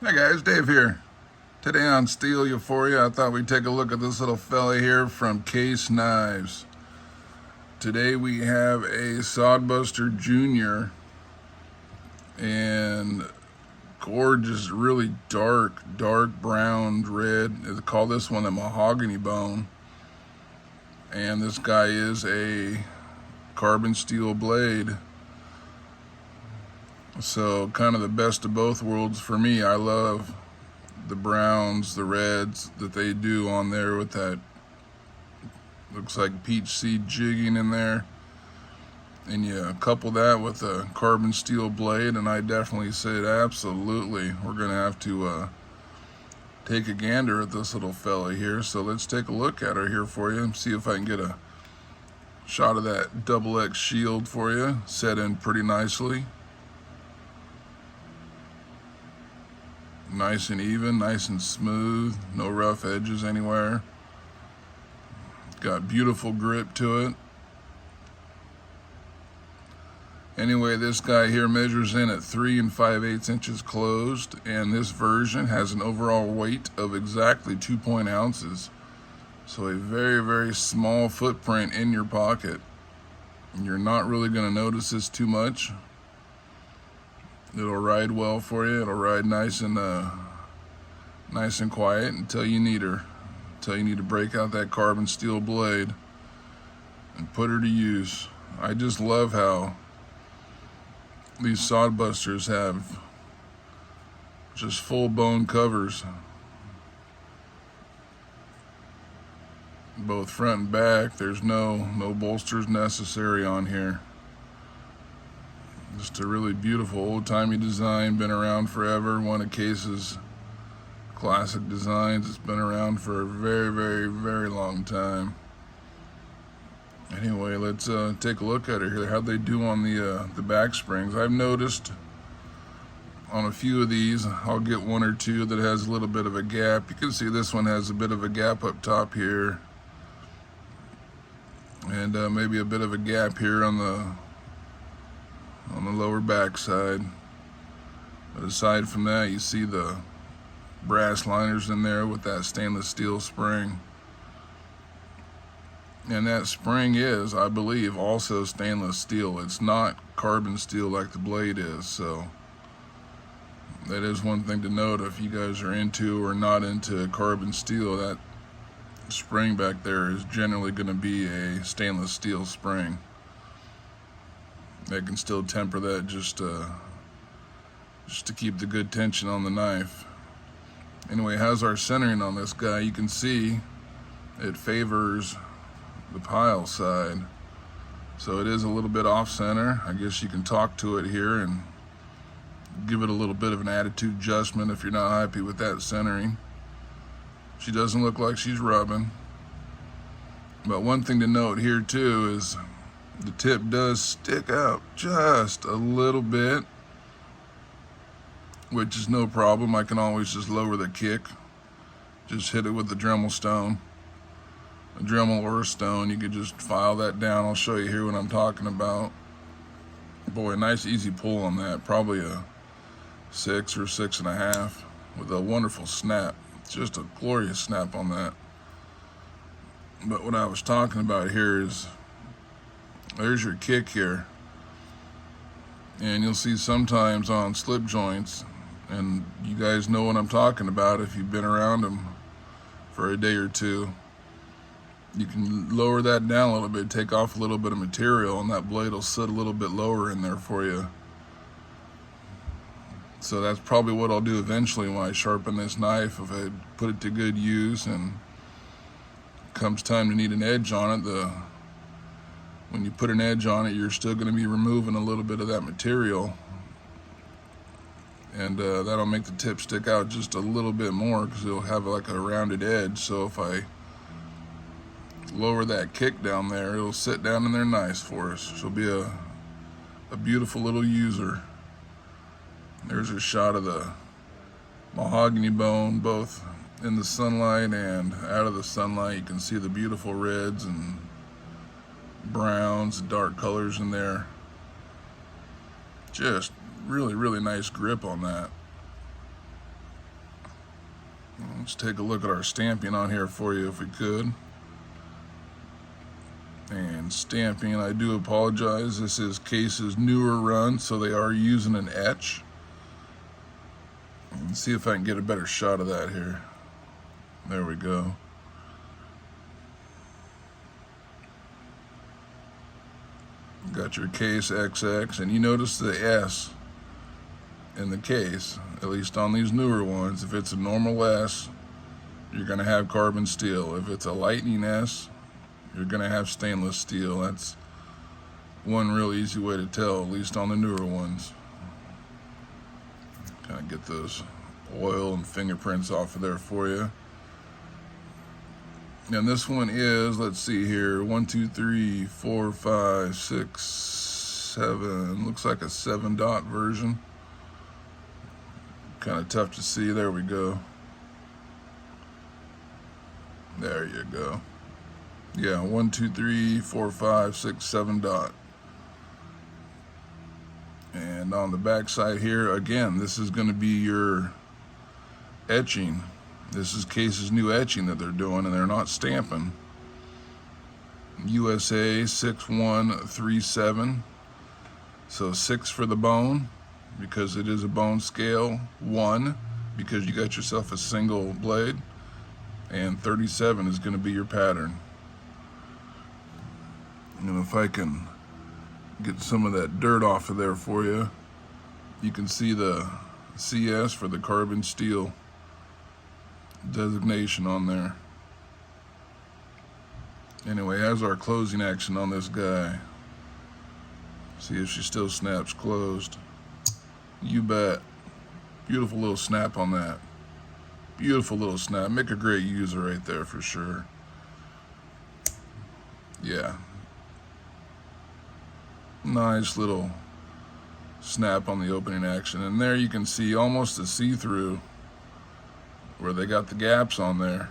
Hey guys, Dave here. Today on Steel Euphoria, I thought we'd take a look at this little fella here from Case Knives. Today we have a Sodbuster Junior and gorgeous, really dark brown red. They call this one a Mahogany bone. And this guy is a carbon steel blade. So kind of the best of both worlds for me. I love the browns, the reds that they do on there with that, looks like peach seed jigging in there. And you couple that with a carbon steel blade, and I definitely said absolutely. We're going to have to take a gander at this little fella here. So let's take a look at her here for you and see if I can get a shot of that XX shield for you, set in pretty nicely. Nice and even, nice and smooth, no rough edges anywhere. Got beautiful grip to it. Anyway, this guy here measures in at 3 5/8 inches closed, and this version has an overall weight of exactly 2 ounces. So a very small footprint in your pocket. You're not really going to notice this too much. It'll ride well for you. It'll ride nice and quiet until you need her. Until you need to break out that carbon steel blade and put her to use. I just love how these Sodbusters have just full bone covers, both front and back. There's no bolsters necessary on here. Just a really beautiful old-timey design, been around forever. One of Case's classic designs. It's been around for a very long time. Anyway, let's take a look at her here. How'd they do on the back springs? I've noticed on a few of these, I'll get one or two that has a little bit of a gap. You can see this one has a bit of a gap up top here, and maybe a bit of a gap here on the lower back side. But aside from that, you see the brass liners in there with that stainless steel spring. And that spring is, I believe, also stainless steel. It's not carbon steel like the blade is. So that is one thing to note if you guys are into or not into carbon steel. That spring back there is generally going to be a stainless steel spring. They can still temper that just to keep the good tension on the knife. Anyway, how's our centering on this guy? You can see it favors the pile side, so it is a little bit off center. I guess you can talk to it here and give it a little bit of an attitude adjustment if you're not happy with that centering. She doesn't look like she's rubbing. But one thing to note here too is the tip does stick out just a little bit, which is no problem. I can always just lower the kick. Just hit it with the Dremel stone. A Dremel or a stone, you could just file that down. I'll show you here what I'm talking about. Boy, nice easy pull on that. Probably a 6 or 6.5 with a wonderful snap. Just a glorious snap on that. But what I was talking about here is, there's your kick here. And you'll see sometimes on slip joints, and you guys know what I'm talking about if you've been around them for a day or two, you can lower that down a little bit, take off a little bit of material, and that blade will sit a little bit lower in there for you. So that's probably what I'll do eventually when I sharpen this knife, if I put it to good use and comes time to need an edge on it. When you put an edge on it, you're still going to be removing a little bit of that material, and that'll make the tip stick out just a little bit more because it'll have like a rounded edge. So if I lower that kick down there, it'll sit down in there nice for us. She'll be a beautiful little user. There's a shot of the mahogany bone, both in the sunlight and out of the sunlight. You can see the beautiful reds and browns, dark colors in there. Just really nice grip on that. Let's take a look at our stamping on here for you if we could. And stamping, I do apologize, this is Case's newer run, so they are using an etch. Let's see if I can get a better shot of that here. There we go. Got your Case XX, and you notice the S in the case, at least on these newer ones. If it's a normal S, you're going to have carbon steel. If it's a Lightning S, you're going to have stainless steel. That's one real easy way to tell, at least on the newer ones. Kind of get those oil and fingerprints off of there for you. And this one is, let's see here, 1, 2, 3, 4, 5, 6, 7. Looks like a 7-dot version. Kind of tough to see. There we go. There you go. Yeah, 1, 2, 3, 4, 5, 6, 7 dot. And on the back side here, again, this is going to be your etching. This is Case's new etching that they're doing, and they're not stamping. USA 6137. So 6 for the bone, because it is a bone scale. 1, because you got yourself a single blade. And 37 is going to be your pattern. And if I can get some of that dirt off of there for you, you can see the CS for the carbon steel designation on there. Anyway, as our closing action on this guy, see if she still snaps closed. You bet. Beautiful little snap on that. Beautiful little snap. Make a great user right there for sure. Yeah. Nice little snap on the opening action. And there you can see almost a see-through where they got the gaps on there.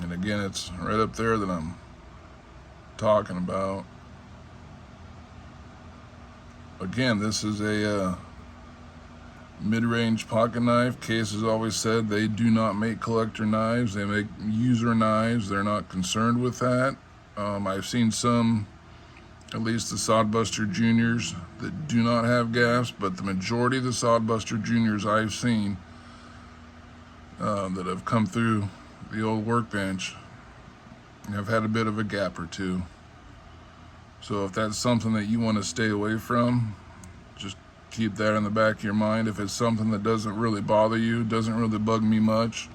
And again, it's right up there that I'm talking about. Again, this is a mid-range pocket knife. Case has always said they do not make collector knives. They make user knives. They're not concerned with that. I've seen some, at least the Sodbuster Juniors, that do not have gaps, but the majority of the Sodbuster Juniors I've seen that have come through the old workbench have had a bit of a gap or two. So if that's something that you want to stay away from, just keep that in the back of your mind. If it's something that doesn't really bother you, doesn't really bug me much,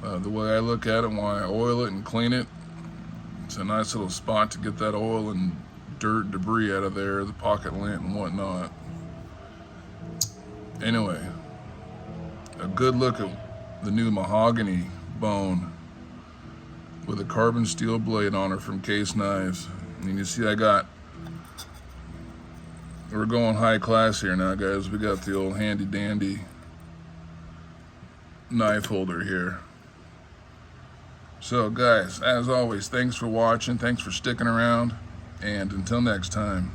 the way I look at it, when I oil it and clean it, it's a nice little spot to get that oil and dirt, debris out of there, the pocket lint and whatnot. Anyway, a good look at the new Mahogany bone with a carbon steel blade on her from Case Knives. And you see we're going high class here now, guys. We got the old handy dandy knife holder here. So guys, as always, thanks for watching, thanks for sticking around, and until next time.